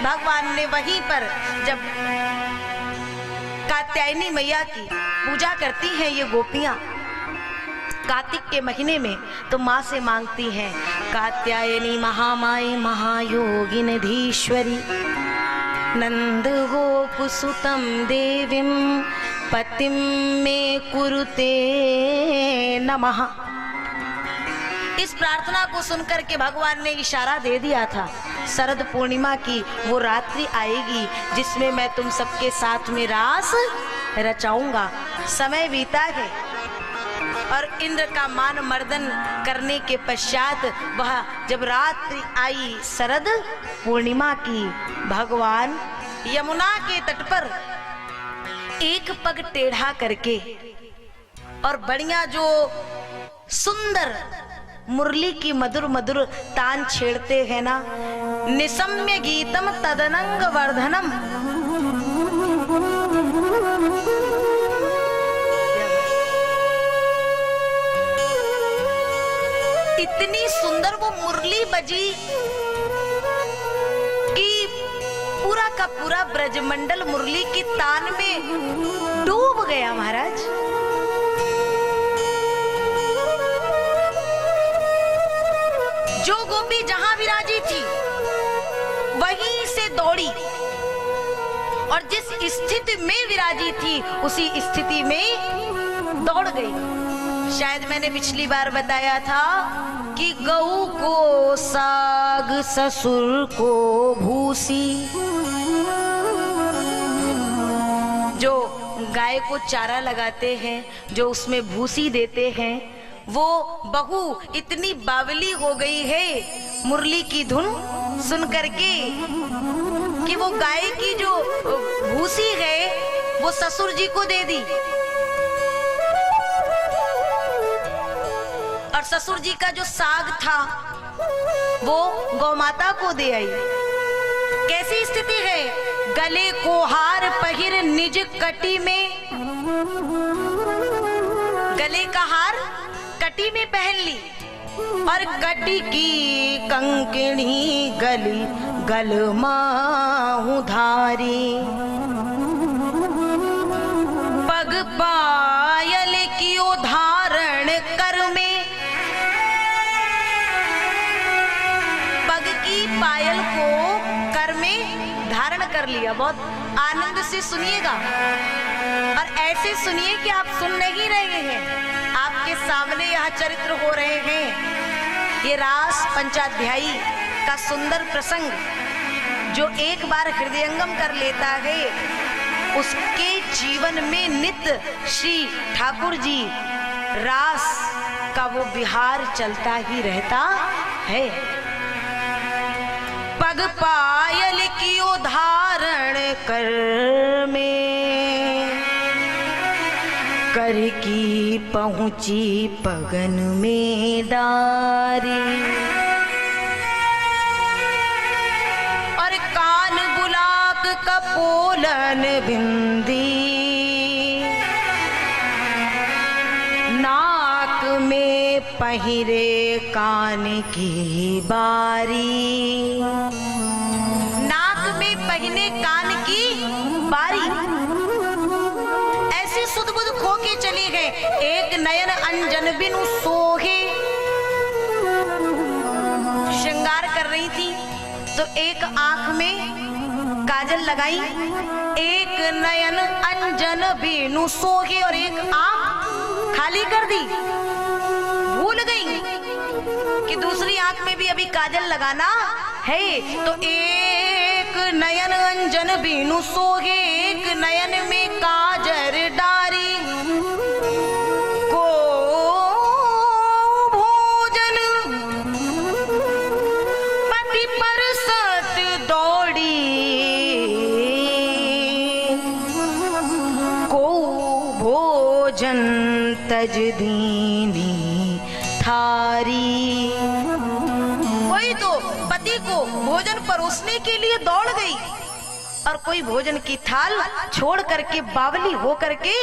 भगवान ने वहीं पर जब कात्यायनी मैया की पूजा करती हैं ये गोपियां कार्तिक के महीने में, तो माँ से मांगती हैं, कात्यायनी महामाई महायोगिनिधीश्वरी नंद गोप सुतम देवीं पतिम में कुरुते नमः। इस प्रार्थना को सुनकर के भगवान ने इशारा दे दिया था, शरद पूर्णिमा की वो रात्रि आएगी जिसमें मैं तुम सबके साथ में रास रचाऊंगा। समय बीता है और इंद्र का मान मर्दन करने के पश्चात वह जब रात्रि आई शरद पूर्णिमा की, भगवान यमुना के तट पर एक पग टेढ़ा करके और बढ़िया जो सुंदर मुरली की मधुर मधुर तान छेड़ते हैं ना, निसम्य गीतम तदनंग वर्धनम, इतनी सुंदर वो मुरली बजी कि पूरा का पूरा ब्रजमंडल मुरली की तान में डूब गया। महाराज जो गोपी जहां विराजी थी वहीं से दौड़ी और जिस स्थिति में विराजी थी उसी स्थिति में दौड़ गई। शायद मैंने पिछली बार बताया था कि गऊ को साग ससुर को भूसी, जो गाय को चारा लगाते हैं, जो उसमें भूसी देते हैं, वो बहू इतनी बावली हो गई है मुरली की धुन सुन करके कि वो गाय की जो भूसी है वो ससुर जी को दे दी और ससुर जी का जो साग था वो गौमाता को दे आई। कैसी स्थिति है, गले को हार पहिर निज कटी में, गले का हार कटी में पहन ली और कटी की कंकणी गली गल माहू धारी, पग पायल की धारण कर में, पग की पायल को कर में धारण कर लिया। बहुत आनंद से सुनिएगा और ऐसे सुनिए कि आप सुन नहीं रहे हैं, आपके सामने यह चरित्र हो रहे हैं। ये रास पंचाध्यायी का सुंदर प्रसंग जो एक बार हृदयंगम कर लेता है उसके जीवन में नित्य श्री ठाकुर जी रास का वो विहार चलता ही रहता है। पग पायल की धारण कर में, कर की पहुंची पगन में डारी, और कान बुलाक कपोलन बिंदी, नाक में पहिरे कान की बारी, नाक में पहने कान की बारी, ऐसे सुध बुध खो के चली गए। एक नयन अंजन बिनु सोहे, श्रृंगार कर रही थी तो एक आंख में काजल लगाई, एक नयन अंजन बिनु सोहे और एक आंख खाली कर दी, भूल गई कि दूसरी आंख में भी अभी काजल लगाना है। तो एक नयन अंजन बिनु सोहे, एक नयन में काजर डारी, को भोजन पति पर सत दौड़ी, को भोजन तज दीनी थारी। वही तो पति को भोजन परोसने के लिए दौड़ गई और कोई भोजन की थाल छोड़ करके बावली हो करके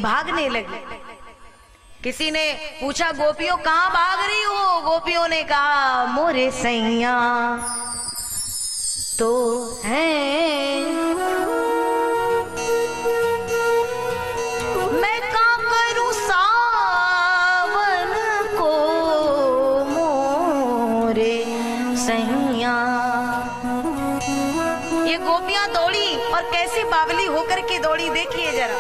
भागने लगी। किसी ने पूछा, गोपियों कहाँ भाग रही हो? गोपियों ने कहा, मोरे सैया तो है ये गोपियां दौड़ी और कैसी बावली होकर के दौड़ी, देखिए जरा।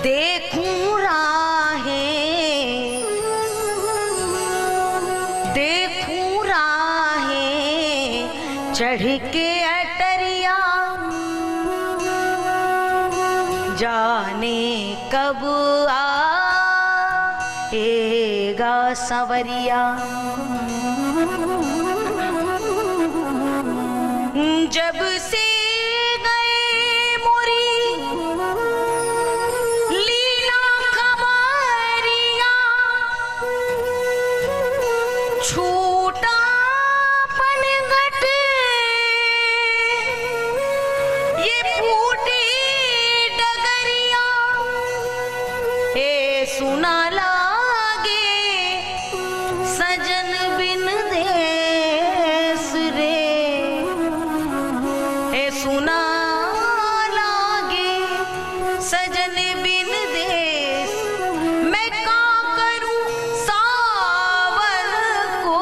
देखूं राहें, देखूं राहें चढ़ के अटरिया, जाने कब आएगा संवरिया। जब से गए मोरी लीला खबरिया, छूटा पनघट ये फूटी डगरिया, ए सुना लागे सजन बिन देस रे, सुना लागे सजन बिन देश, मैं का करूं सावन को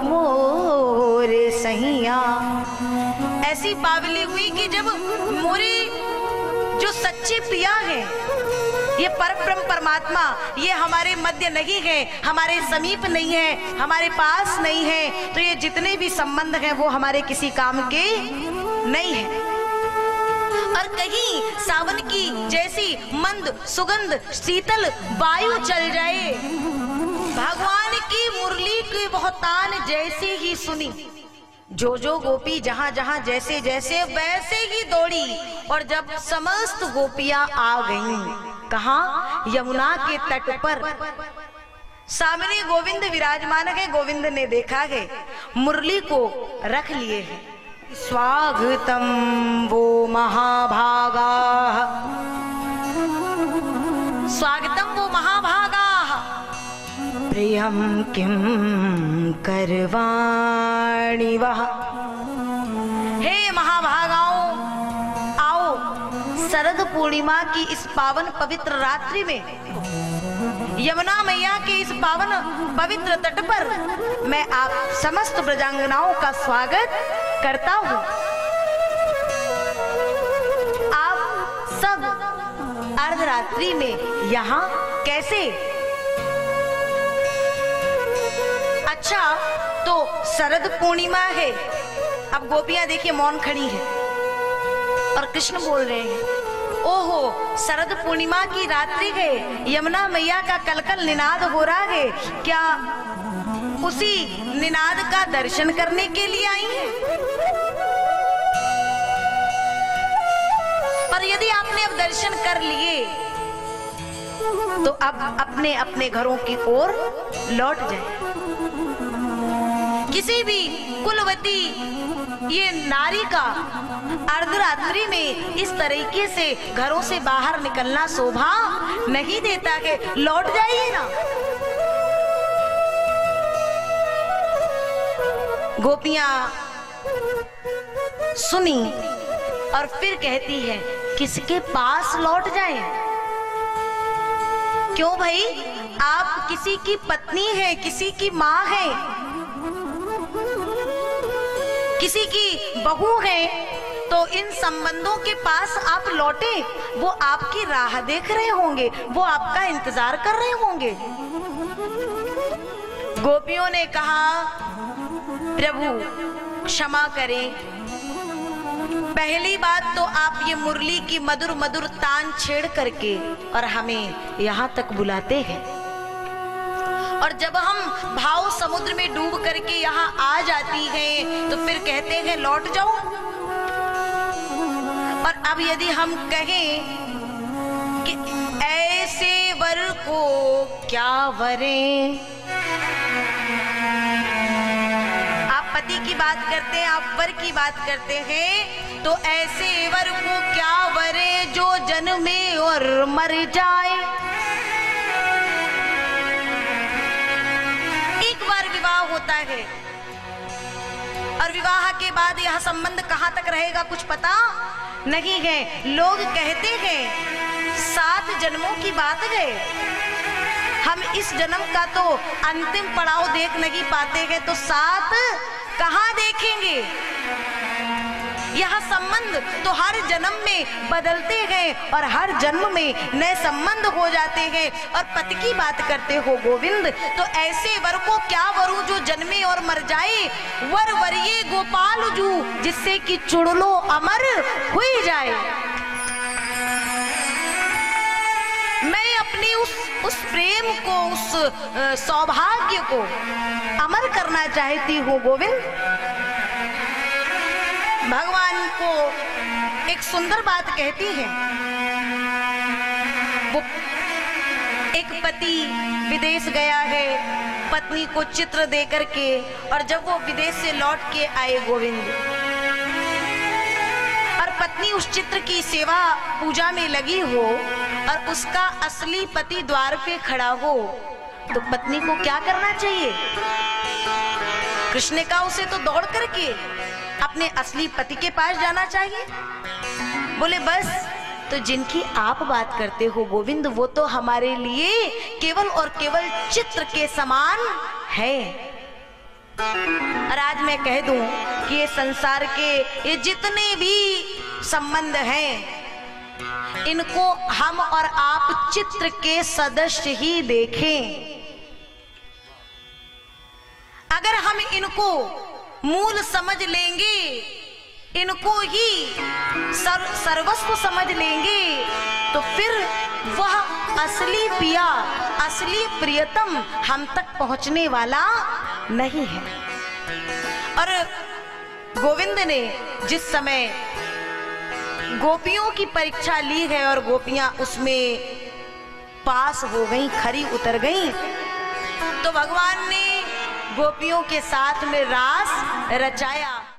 मोरे सैया। ऐसी बावली हुई कि जब मोरे जो सच्चे पिया है, ये परब्रह्म परमात्मा, ये हमारे मध्य नहीं है, हमारे समीप नहीं है, हमारे पास नहीं है, तो ये जितने भी संबंध हैं वो हमारे किसी काम के नहीं है। और कहीं सावन की जैसी मंद सुगंध शीतल वायु चल जाए, भगवान की मुरली की बहुतान जैसे ही सुनी, जो जो गोपी जहां जहां जैसे जैसे वैसे ही दौड़ी। और जब समस्त गोपियां आ गईं, कहां? यमुना के तट पर। सामने गोविंद विराजमान है, गोविंद ने देखा है, मुरली को रख लिए है। स्वागतम वो महाभागा, स्वागतम वो महाभागा, प्रियम किम करवाणि वह। हे महाभागाओं, आओ शरद पूर्णिमा की इस पावन पवित्र रात्रि में, यमुना मैया के इस पावन पवित्र तट पर मैं आप समस्त ब्रजांगनाओं का स्वागत करता हूँ। आप सब अर्धरात्रि में यहाँ कैसे? अच्छा, तो शरद पूर्णिमा है। अब गोपियां देखिए मौन खड़ी है और कृष्ण बोल रहे हैं, ओहो शरद पूर्णिमा की रात्रि है, यमुना मैया का कलकल निनाद हो रहा है, क्या उसी निनाद का दर्शन करने के लिए आई हैं? पर यदि आपने अब दर्शन कर लिए तो अब अपने अपने घरों की ओर लौट जाए। किसी भी कुलवती ये नारी का अर्धरात्रि में इस तरीके से घरों से बाहर निकलना शोभा नहीं देता है। लौट जाइए ना। गोपियां सुनी और फिर कहती है, किसके पास लौट जाएं? क्यों भाई, आप किसी की पत्नी है, किसी की माँ है, किसी की बहू है, तो इन संबंधों के पास आप लौटे, वो आपकी राह देख रहे होंगे, वो आपका इंतजार कर रहे होंगे। गोपियों ने कहा, प्रभु क्षमा करें, पहली बात तो आप ये मुरली की मधुर मधुर तान छेड़ करके और हमें यहाँ तक बुलाते हैं, और जब हम भाव समुद्र में डूब करके यहाँ आ जाती हैं तो फिर कहते हैं लौट जाओ। और अब यदि हम कहें कि ऐसे वर को क्या वरें, आप पति की बात करते हैं, आप वर की बात करते हैं, तो ऐसे वर को क्या वरे जो जन्मे और मर जाए। एक बार विवाह होता है और विवाह के बाद यह संबंध कहाँ तक रहेगा कुछ पता नहीं है। लोग कहते हैं 7 जन्मों की बात है, हम इस जन्म का तो अंतिम पड़ाव देख नहीं पाते हैं, तो 7 कहाँ देखेंगे। यह संबंध तो हर जन्म में बदलते गए और हर जन्म में नए संबंध हो जाते हैं। और पति की बात करते हो गोविंद, तो ऐसे वर को क्या वरू जो जन्मे और मर जाए, वर वरिये गोपाल जू जिससे कि चुड़लो अमर हुई जाए। मैं अपनी उस प्रेम को, उस सौभाग्य को अमर करना चाहती हूँ गोविंद। भगवान को एक सुंदर बात कहती है, वो एक पति विदेश गया है पत्नी को चित्र दे करके, और जब वो विदेश से लौट के आए गोविंद, और पत्नी उस चित्र की सेवा पूजा में लगी हो और उसका असली पति द्वार पे खड़ा हो, तो पत्नी को क्या करना चाहिए? कृष्ण ने कहा उसे तो दौड़ करके अपने असली पति के पास जाना चाहिए। बोले बस, तो जिनकी आप बात करते हो गोविंद वो तो हमारे लिए केवल और केवल चित्र के समान है। और आज मैं कह दूं कि ये संसार के ये जितने भी संबंध हैं, इनको हम और आप चित्र के सदस्य ही देखें। अगर हम इनको मूल समझ लेंगे, इनको ही सर्वस्व समझ लेंगे, तो फिर वह असली पिया, असली प्रियतम हम तक पहुंचने वाला नहीं है। और गोविंद ने जिस समय गोपियों की परीक्षा ली है और गोपियां उसमें पास हो गईं, खरी उतर गईं, तो भगवान ने गोपियों के साथ में रास रचाया।